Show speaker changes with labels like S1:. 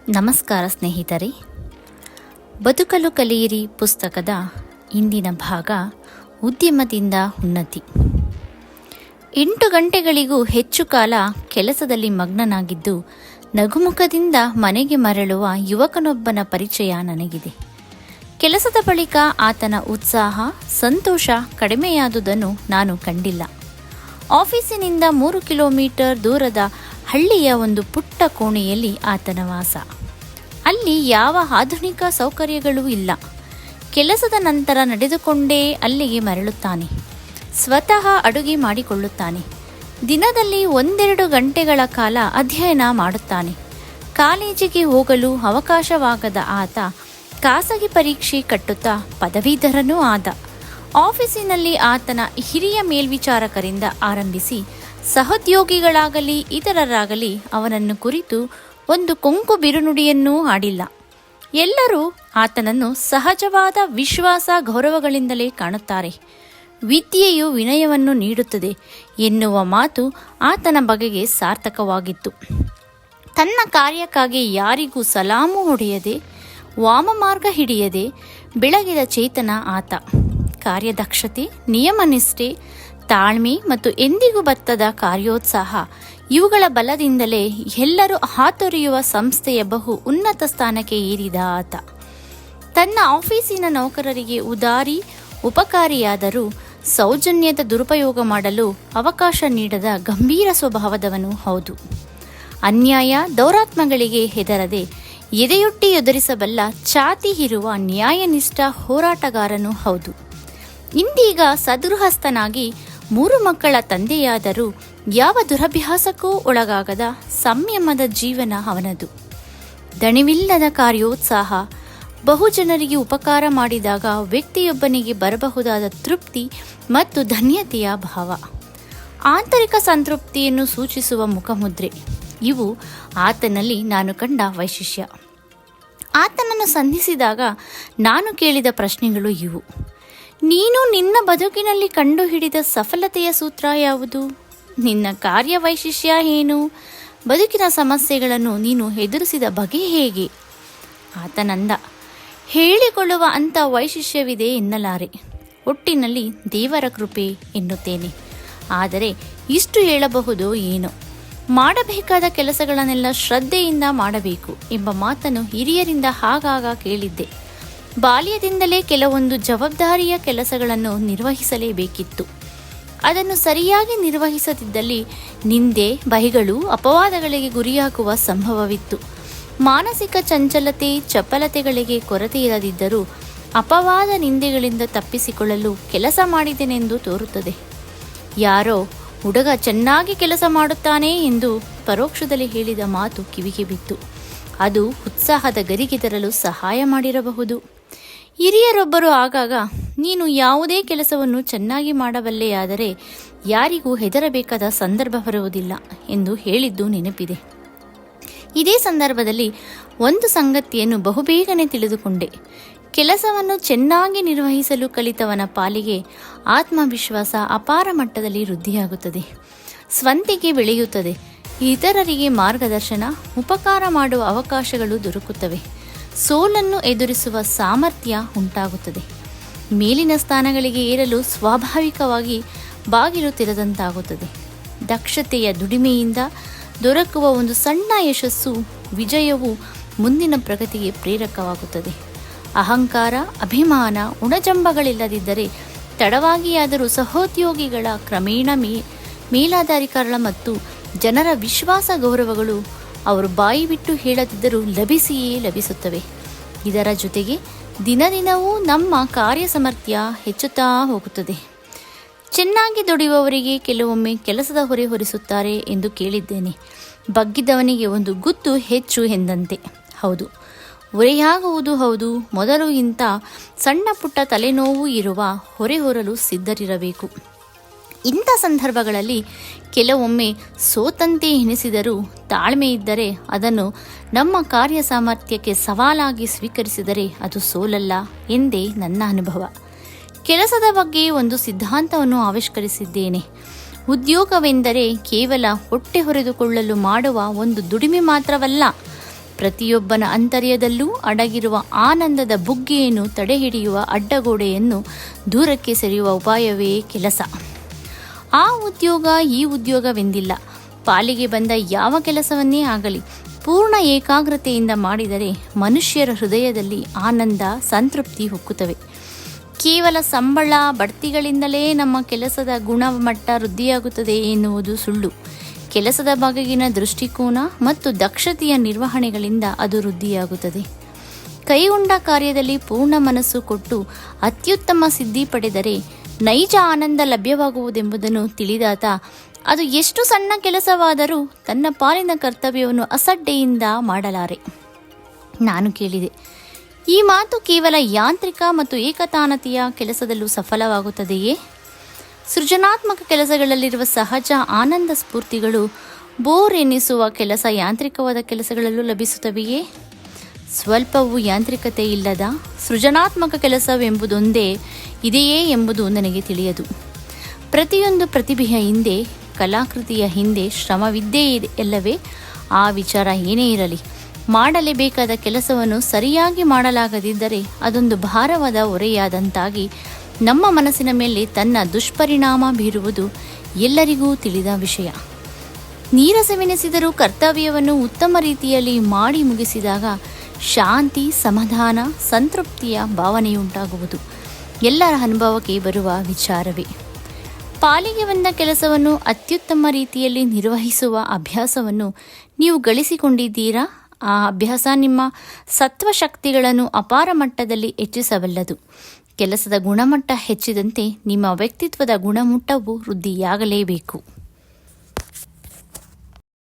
S1: ನಮಸ್ಕಾರ ಸ್ನೇಹಿತರೆ. ಬದುಕಲು ಕಲಿಯಿರಿ ಪುಸ್ತಕದ ಇಂದಿನ ಭಾಗ ಉದ್ಯಮದಿಂದ ಉನ್ನತಿ. 8 ಗಂಟೆಗಳಿಗೂ ಹೆಚ್ಚು ಕಾಲ ಕೆಲಸದಲ್ಲಿ ಮಗ್ನನಾಗಿದ್ದು ನಗುಮುಖದಿಂದ ಮನೆಗೆ ಮರಳುವ ಯುವಕನೊಬ್ಬನ ಪರಿಚಯ ನನಗಿದೆ. ಕೆಲಸದ ಬಳಿಕ ಆತನ ಉತ್ಸಾಹ, ಸಂತೋಷ ಕಡಿಮೆಯಾದುದನ್ನು ನಾನು ಕಂಡಿಲ್ಲ. ಆಫೀಸಿನಿಂದ 3 ಕಿಲೋಮೀಟರ್ ದೂರದ ಹಳ್ಳಿಯ ಒಂದು ಪುಟ್ಟ ಕೋಣೆಯಲ್ಲಿ ಆತನ ವಾಸ. ಅಲ್ಲಿ ಯಾವ ಆಧುನಿಕ ಸೌಕರ್ಯಗಳೂ ಇಲ್ಲ. ಕೆಲಸದ ನಂತರ ನಡೆದುಕೊಂಡೇ ಅಲ್ಲಿಗೆ ಮರಳುತ್ತಾನೆ. ಸ್ವತಃ ಅಡುಗೆ ಮಾಡಿಕೊಳ್ಳುತ್ತಾನೆ. ದಿನದಲ್ಲಿ 1-2 ಗಂಟೆಗಳ ಕಾಲ ಅಧ್ಯಯನ ಮಾಡುತ್ತಾನೆ. ಕಾಲೇಜಿಗೆ ಹೋಗಲು ಅವಕಾಶವಾಗದ ಆತ ಖಾಸಗಿ ಪರೀಕ್ಷೆ ಕಟ್ಟುತ್ತಾ ಪದವೀಧರನೂ ಆದ. ಆಫೀಸಿನಲ್ಲಿ ಆತನ ಹಿರಿಯ ಮೇಲ್ವಿಚಾರಕರಿಂದ ಆರಂಭಿಸಿ ಸಹೋದ್ಯೋಗಿಗಳಾಗಲಿ ಇತರರಾಗಲಿ ಅವನನ್ನು ಕುರಿತು ಒಂದು ಕೊಂಕು ಬಿರುನುಡಿಯನ್ನೂ ಆಡಿಲ್ಲ. ಎಲ್ಲರೂ ಆತನನ್ನು ಸಹಜವಾದ ವಿಶ್ವಾಸ ಗೌರವಗಳಿಂದಲೇ ಕಾಣುತ್ತಾರೆ. ವಿದ್ಯೆಯು ವಿನಯವನ್ನು ನೀಡುತ್ತದೆ ಎನ್ನುವ ಮಾತು ಆತನ ಬಗೆಗೆ ಸಾರ್ಥಕವಾಗಿತ್ತು. ತನ್ನ ಕಾರ್ಯಕ್ಕಾಗಿ ಯಾರಿಗೂ ಸಲಾಮು ಹೊಡೆಯದೆ, ವಾಮಮಾರ್ಗ ಹಿಡಿಯದೆ ಬೆಳಗಿದ ಚೇತನ ಆತ. ಕಾರ್ಯದಕ್ಷತೆ, ನಿಯಮನಿಷ್ಠೆ, ತಾಳ್ಮೆ ಮತ್ತು ಎಂದಿಗೂ ಬತ್ತದ ಕಾರ್ಯೋತ್ಸಾಹ ಇವುಗಳ ಬಲದಿಂದಲೇ ಎಲ್ಲರೂ ಹಾತೊರೆಯುವ ಸಂಸ್ಥೆಯ ಬಹು ಉನ್ನತ ಸ್ಥಾನಕ್ಕೆ ಏರಿದ ಆತ. ತನ್ನ ಆಫೀಸಿನ ನೌಕರರಿಗೆ ಉದಾರಿ, ಉಪಕಾರಿಯಾದರೂ ಸೌಜನ್ಯದ ದುರುಪಯೋಗ ಮಾಡಲು ಅವಕಾಶ ನೀಡದ ಗಂಭೀರ ಸ್ವಭಾವದವನು ಹೌದು. ಅನ್ಯಾಯ, ದೌರಾತ್ಮ್ಯಗಳಿಗೆ ಹೆದರದೆ ಎದೆಯೊಡ್ಡಿ ಎದುರಿಸಬಲ್ಲ ಛಾತಿ ಇರುವ ನ್ಯಾಯನಿಷ್ಠ ಹೋರಾಟಗಾರನೂ ಹೌದು. ಇಂದೀಗ ಸದೃಹಸ್ಥನಾಗಿ 3 ಮಕ್ಕಳ ತಂದೆಯಾದರೂ ಯಾವ ದುರಭ್ಯಾಸಕ್ಕೂ ಒಳಗಾಗದ ಸಂಯಮದ ಜೀವನ ಅವನದು. ದಣಿವಿಲ್ಲದ ಕಾರ್ಯೋತ್ಸಾಹ, ಬಹುಜನರಿಗೆ ಉಪಕಾರ ಮಾಡಿದಾಗ ವ್ಯಕ್ತಿಯೊಬ್ಬನಿಗೆ ಬರಬಹುದಾದ ತೃಪ್ತಿ ಮತ್ತು ಧನ್ಯತೆಯ ಭಾವ, ಆಂತರಿಕ ಸಂತೃಪ್ತಿಯನ್ನು ಸೂಚಿಸುವ ಮುಖಮುದ್ರೆ ಇವು ಆತನಲ್ಲಿ ನಾನು ಕಂಡ ವೈಶಿಷ್ಟ್ಯ. ಆತನನ್ನು ಸಂಧಿಸಿದಾಗ ನಾನು ಕೇಳಿದ ಪ್ರಶ್ನೆಗಳು ಇವು: ನೀನು ನಿನ್ನ ಬದುಕಿನಲ್ಲಿ ಕಂಡುಹಿಡಿದ ಸಫಲತೆಯ ಸೂತ್ರ ಯಾವುದು? ನಿನ್ನ ಕಾರ್ಯ ವೈಶಿಷ್ಟ್ಯ ಏನು? ಬದುಕಿನ ಸಮಸ್ಯೆಗಳನ್ನು ನೀನು ಎದುರಿಸಿದ ಬಗೆ ಹೇಗೆ? ಆತನಂದ, ಹೇಳಿಕೊಳ್ಳುವ ಅಂಥ ವೈಶಿಷ್ಟ್ಯವಿದೆ ಎನ್ನಲಾರೆ. ಒಟ್ಟಿನಲ್ಲಿ ದೇವರ ಕೃಪೆ ಎನ್ನುತ್ತೇನೆ. ಆದರೆ ಇಷ್ಟು ಹೇಳಬಹುದೋ ಏನೋ, ಮಾಡಬೇಕಾದ ಕೆಲಸಗಳನ್ನೆಲ್ಲ ಶ್ರದ್ಧೆಯಿಂದ ಮಾಡಬೇಕು ಎಂಬ ಮಾತನ್ನು ಹಿರಿಯರಿಂದ ಆಗಾಗ ಕೇಳಿದ್ದೆ. ಬಾಲ್ಯದಿಂದಲೇ ಕೆಲವೊಂದು ಜವಾಬ್ದಾರಿಯ ಕೆಲಸಗಳನ್ನು ನಿರ್ವಹಿಸಲೇಬೇಕಿತ್ತು. ಅದನ್ನು ಸರಿಯಾಗಿ ನಿರ್ವಹಿಸದಿದ್ದಲ್ಲಿ ನಿಂದೆ, ಬೈಗಳು, ಅಪವಾದಗಳಿಗೆ ಗುರಿಯಾಗುವ ಸಂಭವವಿತ್ತು. ಮಾನಸಿಕ ಚಂಚಲತೆ, ಚಪಲತೆಗಳಿಗೆ ಕೊರತೆ ಇರದಿದ್ದರೂ ಅಪವಾದ, ನಿಂದೆಗಳಿಂದ ತಪ್ಪಿಸಿಕೊಳ್ಳಲು ಕೆಲಸ ಮಾಡಿದೆನೆಂದು ತೋರುತ್ತದೆ. ಯಾರೋ ಹುಡುಗ ಚೆನ್ನಾಗಿ ಕೆಲಸ ಮಾಡುತ್ತಾನೆ ಎಂದು ಪರೋಕ್ಷದಲ್ಲಿ ಹೇಳಿದ ಮಾತು ಕಿವಿಗೆ ಬಿತ್ತು. ಅದು ಉತ್ಸಾಹದ ಗರಿಗೆ ತರಲು ಸಹಾಯ ಮಾಡಿರಬಹುದು. ಹಿರಿಯರೊಬ್ಬರು ಆಗಾಗ, ನೀನು ಯಾವುದೇ ಕೆಲಸವನ್ನು ಚೆನ್ನಾಗಿ ಮಾಡಬಲ್ಲೆಯಾದರೆ ಯಾರಿಗೂ ಹೆದರಬೇಕಾದ ಸಂದರ್ಭ ಬರುವುದಿಲ್ಲ ಎಂದು ಹೇಳಿದ್ದು ನೆನಪಿದೆ. ಇದೇ ಸಂದರ್ಭದಲ್ಲಿ ಒಂದು ಸಂಗತಿಯನ್ನು ಬಹುಬೇಗನೆ ತಿಳಿದುಕೊಂಡೆ. ಕೆಲಸವನ್ನು ಚೆನ್ನಾಗಿ ನಿರ್ವಹಿಸಲು ಕಲಿತವನ ಪಾಲಿಗೆ ಆತ್ಮವಿಶ್ವಾಸ ಅಪಾರ ಮಟ್ಟದಲ್ಲಿ ವೃದ್ಧಿಯಾಗುತ್ತದೆ, ಸ್ವಂತಿಕೆ ಬೆಳೆಯುತ್ತದೆ, ಇತರರಿಗೆ ಮಾರ್ಗದರ್ಶನ, ಉಪಕಾರ ಮಾಡುವ ಅವಕಾಶಗಳು ದೊರಕುತ್ತವೆ, ಸೋಲನ್ನು ಎದುರಿಸುವ ಸಾಮರ್ಥ್ಯ ಉಂಟಾಗುತ್ತದೆ. ಮೇಲಿನ ಸ್ಥಾನಗಳಿಗೆ ಏರಲು ಸ್ವಾಭಾವಿಕವಾಗಿ ಬಾಗಿಲು ತೆರೆದಂತಾಗುತ್ತದೆ. ದಕ್ಷತೆಯ ದುಡಿಮೆಯಿಂದ ದೊರಕುವ ಒಂದು ಸಣ್ಣ ಯಶಸ್ಸು, ವಿಜಯವು ಮುಂದಿನ ಪ್ರಗತಿಗೆ ಪ್ರೇರಕವಾಗುತ್ತದೆ. ಅಹಂಕಾರ, ಅಭಿಮಾನ, ಉಣಜಂಬಗಳಿಲ್ಲದಿದ್ದರೆ ತಡವಾಗಿಯಾದರೂ ಸಹೋದ್ಯೋಗಿಗಳ ಕ್ರಮೇಣ ಮೇಲಾಧಿಕಾರಿಗಳ ಮತ್ತು ಜನರ ವಿಶ್ವಾಸ ಗೌರವಗಳು ಅವರು ಬಾಯಿ ಬಿಟ್ಟು ಹೇಳದಿದ್ದರೂ ಲಭಿಸಿಯೇ ಲಭಿಸುತ್ತವೆ. ಇದರ ಜೊತೆಗೆ ದಿನದಿನವೂ ನಮ್ಮ ಕಾರ್ಯಸಾಮರ್ಥ್ಯ ಹೆಚ್ಚುತ್ತಾ ಹೋಗುತ್ತದೆ. ಚೆನ್ನಾಗಿ ದುಡಿಯುವವರಿಗೆ ಕೆಲವೊಮ್ಮೆ ಕೆಲಸದ ಹೊರೆ ಹೊರಿಸುತ್ತಾರೆ ಎಂದು ಕೇಳಿದ್ದೇನೆ. ಬಗ್ಗಿದವನಿಗೆ ಒಂದು ಗುತ್ತು ಹೆಚ್ಚು ಎಂದಂತೆ. ಹೌದು, ಹೊರೆಯಾಗುವುದು ಹೌದು. ಮೊದಲು ಇಂಥ ಸಣ್ಣ ಪುಟ್ಟ ತಲೆನೋವು ಇರುವ ಹೊರೆ ಹೊರಲು ಸಿದ್ಧರಿರಬೇಕು. ಇಂಥ ಸಂದರ್ಭಗಳಲ್ಲಿ ಕೆಲವೊಮ್ಮೆ ಸೋತಂತೆ ಎನಿಸಿದರೂ ತಾಳ್ಮೆ ಇದ್ದರೆ, ಅದನ್ನು ನಮ್ಮ ಕಾರ್ಯ ಸಾಮರ್ಥ್ಯಕ್ಕೆ ಸವಾಲಾಗಿ ಸ್ವೀಕರಿಸಿದರೆ ಅದು ಸೋಲಲ್ಲ ಎಂದೇ ನನ್ನ ಅನುಭವ. ಕೆಲಸದ ಬಗ್ಗೆ ಒಂದು ಸಿದ್ಧಾಂತವನ್ನು ಆವಿಷ್ಕರಿಸಿದ್ದೇನೆ. ಉದ್ಯೋಗವೆಂದರೆ ಕೇವಲ ಹೊಟ್ಟೆ ಹೊರೆದುಕೊಳ್ಳಲು ಮಾಡುವ ಒಂದು ದುಡಿಮೆ ಮಾತ್ರವಲ್ಲ, ಪ್ರತಿಯೊಬ್ಬನ ಅಂತರ್ಯದಲ್ಲೂ ಅಡಗಿರುವ ಆನಂದದ ಬುಗ್ಗೆಯನ್ನು ತಡೆಹಿಡಿಯುವ ಅಡ್ಡಗೋಡೆಯನ್ನು ದೂರಕ್ಕೆ ಸರಿಯುವ ಉಪಾಯವೇ ಕೆಲಸ. ಆ ಉದ್ಯೋಗ ಈ ಉದ್ಯೋಗವೆಂದಿಲ್ಲ. ಪಾಲಿಗೆ ಬಂದ ಯಾವ ಕೆಲಸವನ್ನೇ ಆಗಲಿ ಪೂರ್ಣ ಏಕಾಗ್ರತೆಯಿಂದ ಮಾಡಿದರೆ ಮನುಷ್ಯರ ಹೃದಯದಲ್ಲಿ ಆನಂದ, ಸಂತೃಪ್ತಿ ಹೊಕ್ಕುತ್ತವೆ. ಕೇವಲ ಸಂಬಳ, ಬಡ್ತಿಗಳಿಂದಲೇ ನಮ್ಮ ಕೆಲಸದ ಗುಣಮಟ್ಟ ವೃದ್ಧಿಯಾಗುತ್ತದೆ ಎನ್ನುವುದು ಸುಳ್ಳು. ಕೆಲಸದ ಬಗೆಗಿನ ದೃಷ್ಟಿಕೋನ ಮತ್ತು ದಕ್ಷತೆಯ ನಿರ್ವಹಣೆಗಳಿಂದ ಅದು ವೃದ್ಧಿಯಾಗುತ್ತದೆ. ಕೈಗೊಂಡ ಕಾರ್ಯದಲ್ಲಿ ಪೂರ್ಣ ಮನಸ್ಸು ಕೊಟ್ಟು ಅತ್ಯುತ್ತಮ ಸಿದ್ಧಿ ಪಡೆದರೆ ನೈಜ ಆನಂದ ಲಭ್ಯವಾಗುವುದೆಂಬುದನ್ನು ತಿಳಿದಾತ ಅದು ಎಷ್ಟು ಸಣ್ಣ ಕೆಲಸವಾದರೂ ತನ್ನ ಪಾಲಿನ ಕರ್ತವ್ಯವನ್ನು ಅಸಡ್ಡೆಯಿಂದ ಮಾಡಲಾರೆ. ನಾನು ಕೇಳಿದೆ, ಈ ಮಾತು ಕೇವಲ ಯಾಂತ್ರಿಕ ಮತ್ತು ಏಕತಾನತೆಯ ಕೆಲಸದಲ್ಲೂ ಸಫಲವಾಗುತ್ತದೆಯೇ? ಸೃಜನಾತ್ಮಕ ಕೆಲಸಗಳಲ್ಲಿರುವ ಸಹಜ ಆನಂದ ಸ್ಫೂರ್ತಿಗಳು ಬೋರ್ ಎನ್ನಿಸುವ ಕೆಲಸ ಯಾಂತ್ರಿಕವಾದ ಕೆಲಸಗಳಲ್ಲೂ ಲಭಿಸುತ್ತವೆಯೇ? ಸ್ವಲ್ಪವೂ ಯಾಂತ್ರಿಕತೆ ಇಲ್ಲದ ಸೃಜನಾತ್ಮಕ ಕೆಲಸವೆಂಬುದೊಂದೇ ಇದೆಯೇ ಎಂಬುದು ನನಗೆ ತಿಳಿಯದು. ಪ್ರತಿಯೊಂದು ಪ್ರತಿಭೆಯ ಹಿಂದೆ, ಕಲಾಕೃತಿಯ ಹಿಂದೆ ಶ್ರಮವಿದ್ದೇ ಎಲ್ಲವೇ? ಆ ವಿಚಾರ ಏನೇ ಇರಲಿ, ಮಾಡಲೇಬೇಕಾದ ಕೆಲಸವನ್ನು ಸರಿಯಾಗಿ ಮಾಡಲಾಗದಿದ್ದರೆ ಅದೊಂದು ಭಾರವಾದ ಹೊರೆಯಾದಂತಾಗಿ ನಮ್ಮ ಮನಸ್ಸಿನ ಮೇಲೆ ತನ್ನ ದುಷ್ಪರಿಣಾಮ ಬೀರುವುದು ಎಲ್ಲರಿಗೂ ತಿಳಿದ ವಿಷಯ. ನೀರಸವೆನಿಸಿದರೂ ಕರ್ತವ್ಯವನ್ನು ಉತ್ತಮ ರೀತಿಯಲ್ಲಿ ಮಾಡಿ ಮುಗಿಸಿದಾಗ ಶಾಂತಿ, ಸಮಾಧಾನ, ಸಂತೃಪ್ತಿಯ ಭಾವನೆಯುಂಟಾಗುವುದು ಎಲ್ಲರ ಅನುಭವಕ್ಕೆ ಬರುವ ವಿಚಾರವೇ. ಪಾಲಿಗೆ ಬಂದ ಕೆಲಸವನ್ನು ಅತ್ಯುತ್ತಮ ರೀತಿಯಲ್ಲಿ ನಿರ್ವಹಿಸುವ ಅಭ್ಯಾಸವನ್ನು ನೀವು ಗಳಿಸಿಕೊಂಡಿದ್ದೀರಾ? ಆ ಅಭ್ಯಾಸ ನಿಮ್ಮ ಸತ್ವಶಕ್ತಿಗಳನ್ನು ಅಪಾರ ಮಟ್ಟದಲ್ಲಿ ಹೆಚ್ಚಿಸಬಲ್ಲದು. ಕೆಲಸದ ಗುಣಮಟ್ಟ ಹೆಚ್ಚಿದಂತೆ ನಿಮ್ಮ ವ್ಯಕ್ತಿತ್ವದ ಗುಣಮಟ್ಟವೂ ವೃದ್ಧಿಯಾಗಲೇಬೇಕು.